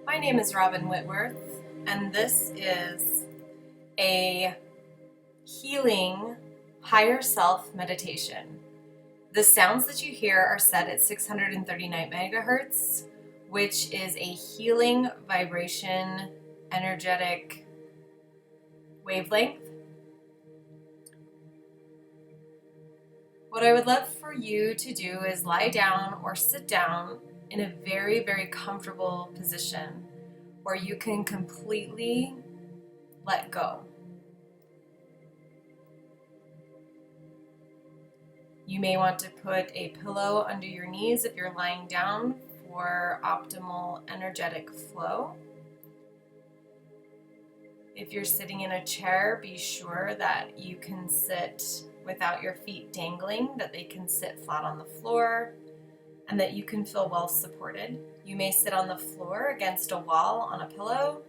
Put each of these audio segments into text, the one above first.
My name is Robin Whitworth, and this is a healing higher self meditation. The sounds that you hear are set at 639 megahertz, which is a healing vibration energetic wavelength. What I would love for you to do is lie down or sit down in a very, very comfortable position where you can completely let go. You may want to put a pillow under your knees if you're lying down for optimal energetic flow. If you're sitting in a chair, be sure that you can sit without your feet dangling, that they can sit flat on the floor, and that you can feel well supported. You may sit on the floor against a wall on a pillow.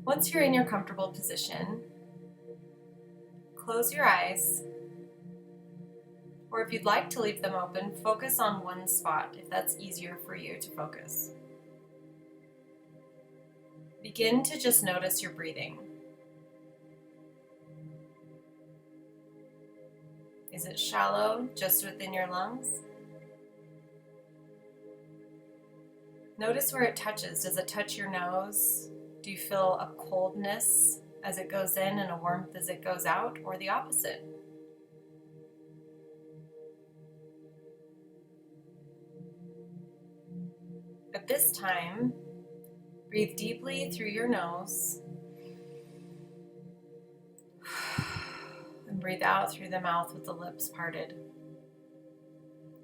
Once you're in your comfortable position, close your eyes, or if you'd like to leave them open, focus on one spot if that's easier for you to focus. Begin to just notice your breathing. Is it shallow, just within your lungs? Notice where it touches. Does it touch your nose? Do you feel a coldness as it goes in and a warmth as it goes out, or the opposite? At this time, breathe deeply through your nose and breathe out through the mouth with the lips parted.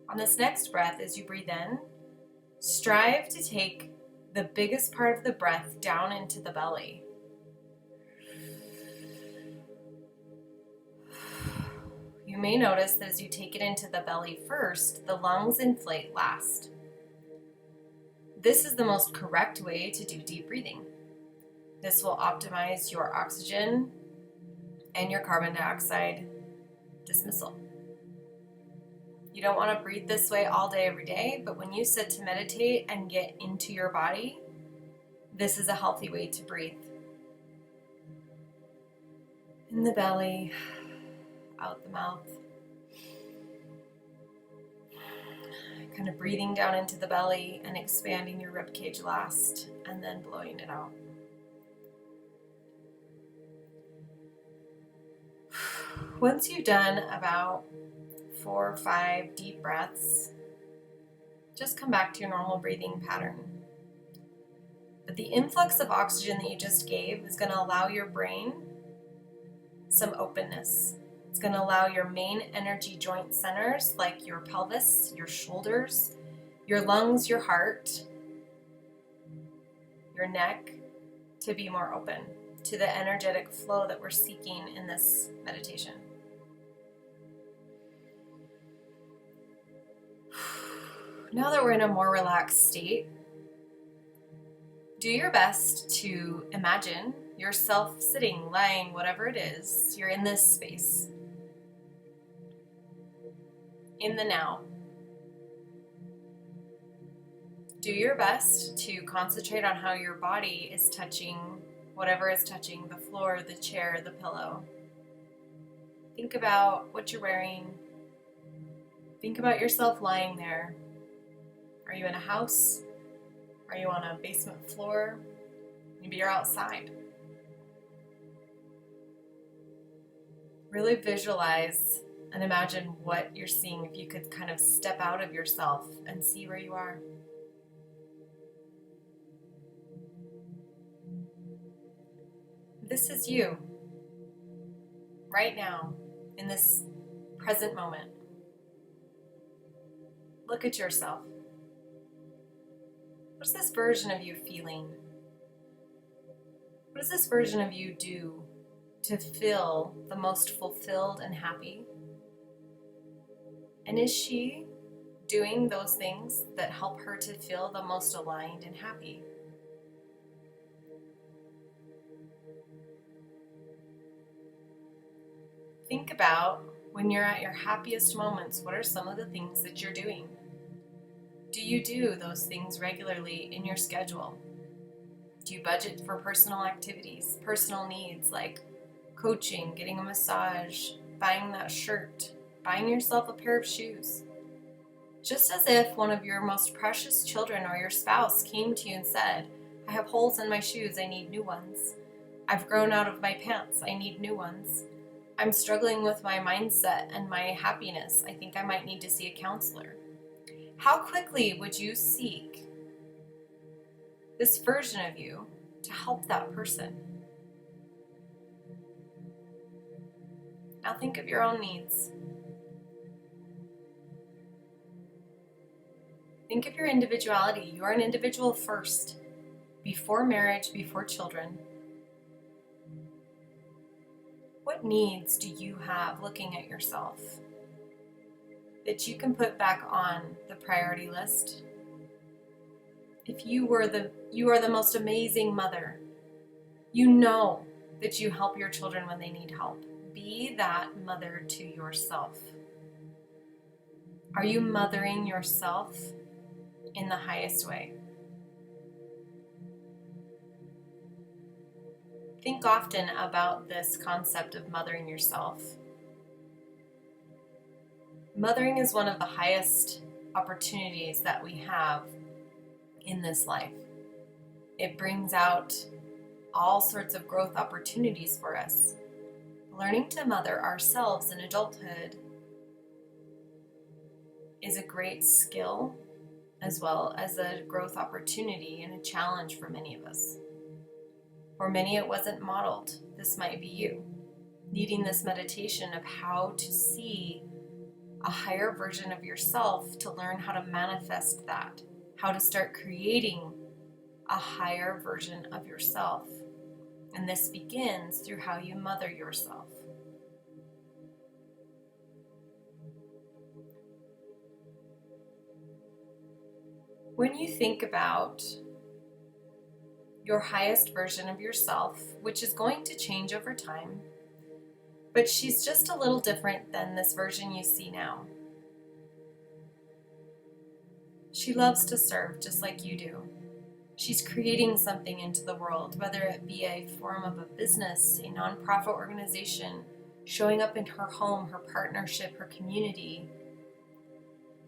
On this next breath, as you breathe in, strive to take the biggest part of the breath down into the belly. You may notice that as you take it into the belly first, the lungs inflate last. This is the most correct way to do deep breathing. This will optimize your oxygen and your carbon dioxide dismissal. You don't want to breathe this way all day, every day, but when you sit to meditate and get into your body, this is a healthy way to breathe. In the belly, out the mouth. Kind of breathing down into the belly and expanding your rib cage last, and then blowing it out. Once you've done about 4 or 5 deep breaths, just come back to your normal breathing pattern. But the influx of oxygen that you just gave is going to allow your brain some openness. It's going to allow your main energy joint centers like your pelvis, your shoulders, your lungs, your heart, your neck to be more open to the energetic flow that we're seeking in this meditation. Now that we're in a more relaxed state, do your best to imagine yourself sitting, lying, whatever it is, you're in this space. In the now. Do your best to concentrate on how your body is touching whatever is touching the floor, the chair, the pillow. Think about what you're wearing. Think about yourself lying there. Are you in a house? Are you on a basement floor? Maybe you're outside. Really visualize and imagine what you're seeing if you could kind of step out of yourself and see where you are. This is you, right now, in this present moment. Look at yourself. What's this version of you feeling? What does this version of you do to feel the most fulfilled and happy? And is she doing those things that help her to feel the most aligned and happy? Think about when you're at your happiest moments, what are some of the things that you're doing? Do you do those things regularly in your schedule? Do you budget for personal activities, personal needs like coaching, getting a massage, buying that shirt, buying yourself a pair of shoes? Just as if one of your most precious children or your spouse came to you and said, I have holes in my shoes, I need new ones. I've grown out of my pants, I need new ones. I'm struggling with my mindset and my happiness, I think I might need to see a counselor. How quickly would you seek this version of you to help that person? Now think of your own needs. Think of your individuality. You are an individual first, before marriage, before children. What needs do you have looking at yourself that you can put back on the priority list? If you are the most amazing mother, you know that you help your children when they need help. Be that mother to yourself. Are you mothering yourself in the highest way? Think often about this concept of mothering yourself. Mothering is one of the highest opportunities that we have in this life. It brings out all sorts of growth opportunities for us. Learning to mother ourselves in adulthood is a great skill as well as a growth opportunity and a challenge for many of us. For many, it wasn't modeled. This might be you, needing this meditation of how to see a higher version of yourself, to learn how to manifest that, how to start creating a higher version of yourself. And this begins through how you mother yourself. When you think about your highest version of yourself, which is going to change over time, but she's just a little different than this version you see now. She loves to serve just like you do. She's creating something into the world, whether it be a form of a business, a nonprofit organization, showing up in her home, her partnership, her community,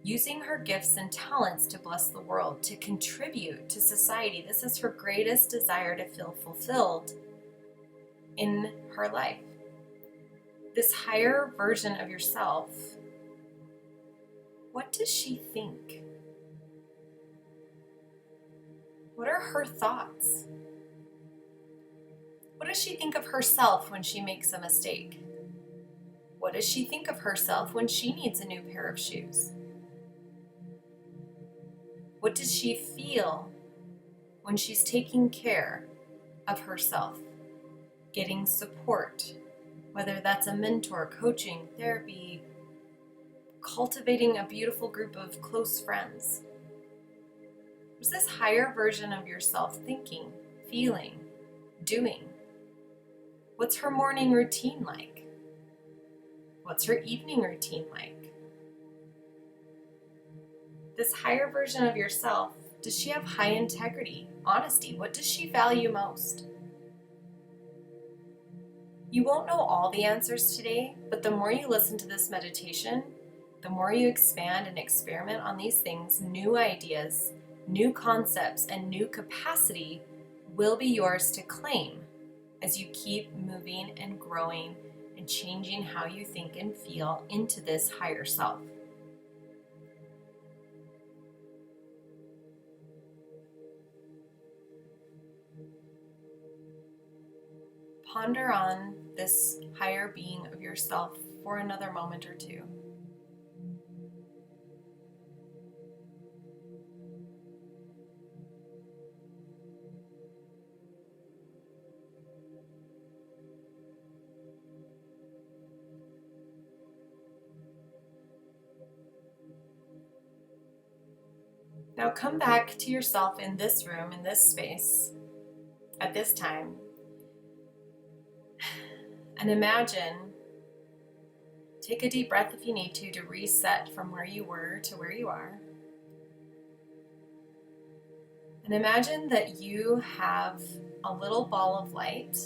using her gifts and talents to bless the world, to contribute to society. This is her greatest desire, to feel fulfilled in her life. This higher version of yourself, what does she think? What are her thoughts? What does she think of herself when she makes a mistake? What does she think of herself when she needs a new pair of shoes? What does she feel when she's taking care of herself, getting support, whether that's a mentor, coaching, therapy, cultivating a beautiful group of close friends? What's this higher version of yourself thinking, feeling, doing? What's her morning routine like? What's her evening routine like? This higher version of yourself, does she have high integrity, honesty? What does she value most? You won't know all the answers today, but the more you listen to this meditation, the more you expand and experiment on these things, new ideas, new concepts, and new capacity will be yours to claim as you keep moving and growing and changing how you think and feel into this higher self. Ponder on this higher being of yourself for another moment or two. Now come back to yourself in this room, in this space, at this time, and imagine, take a deep breath if you need to reset from where you were to where you are. And imagine that you have a little ball of light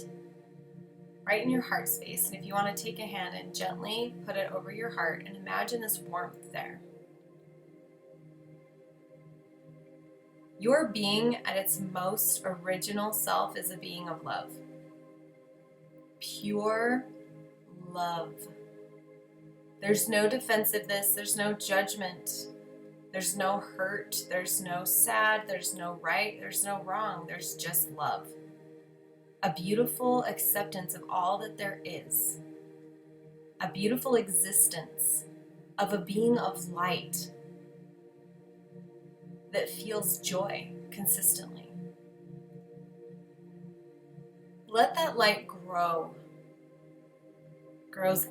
right in your heart space. And if you want to take a hand and gently put it over your heart and imagine this warmth there. Your being at its most original self is a being of love. Pure love. There's no defensiveness, there's no judgment, there's no hurt, there's no sad, there's no right, there's no wrong, there's just love. A beautiful acceptance of all that there is. A beautiful existence of a being of light that feels joy consistently. Let that light grows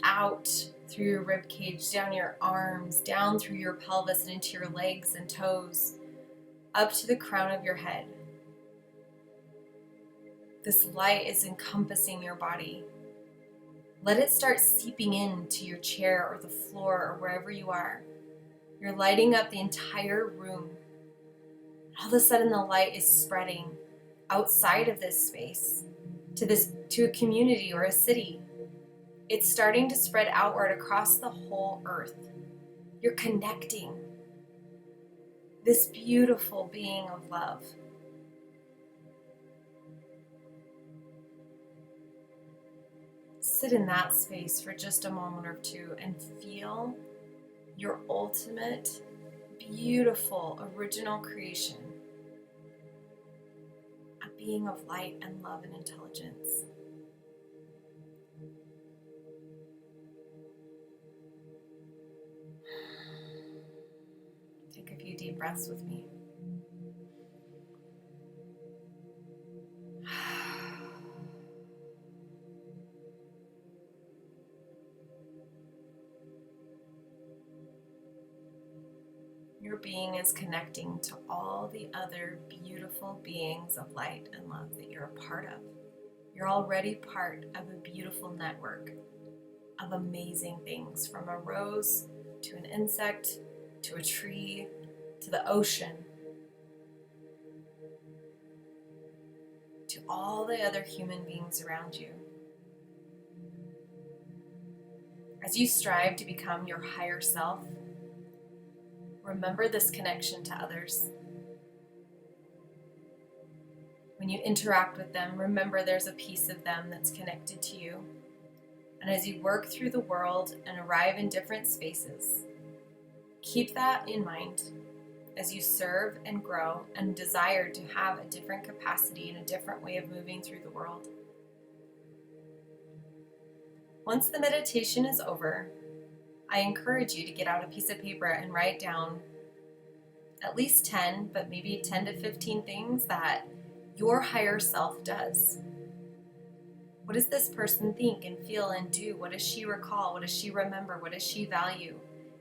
out through your rib cage, down your arms, down through your pelvis and into your legs and toes, up to the crown of your head. This light is encompassing your body. Let it start seeping into your chair or the floor or wherever you are. You're lighting up the entire room. All of a sudden the light is spreading outside of this space to a community or a city. It's starting to spread outward across the whole earth. You're connecting this beautiful being of love. Sit in that space for just a moment or two and feel your ultimate, beautiful, original creation. A being of light and love and intelligence. Take a few deep breaths with me. Your being is connecting to all the other beautiful beings of light and love that you're a part of. You're already part of a beautiful network of amazing things, from a rose to an insect to a tree to the ocean to all the other human beings around you. As you strive to become your higher self, remember this connection to others. When you interact with them, remember there's a piece of them that's connected to you. And as you work through the world and arrive in different spaces, keep that in mind as you serve and grow and desire to have a different capacity and a different way of moving through the world. Once the meditation is over, I encourage you to get out a piece of paper and write down at least 10, but maybe 10 to 15 things that your higher self does. What does this person think and feel and do? What does she recall? What does she remember? What does she value?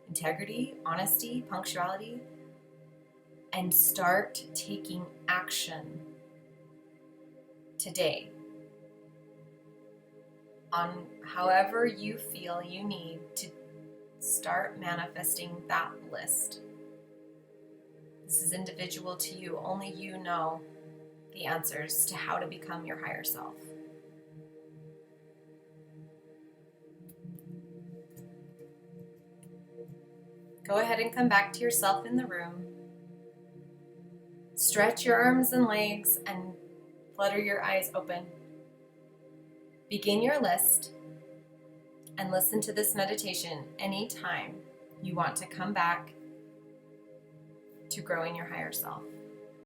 Integrity, honesty, punctuality. And start taking action today on however you feel you need to start manifesting that list. This is individual to you. Only you know the answers to how to become your higher self. Go ahead and come back to yourself in the room. Stretch your arms and legs and flutter your eyes open. Begin your list and listen to this meditation anytime you want to come back to growing your higher self.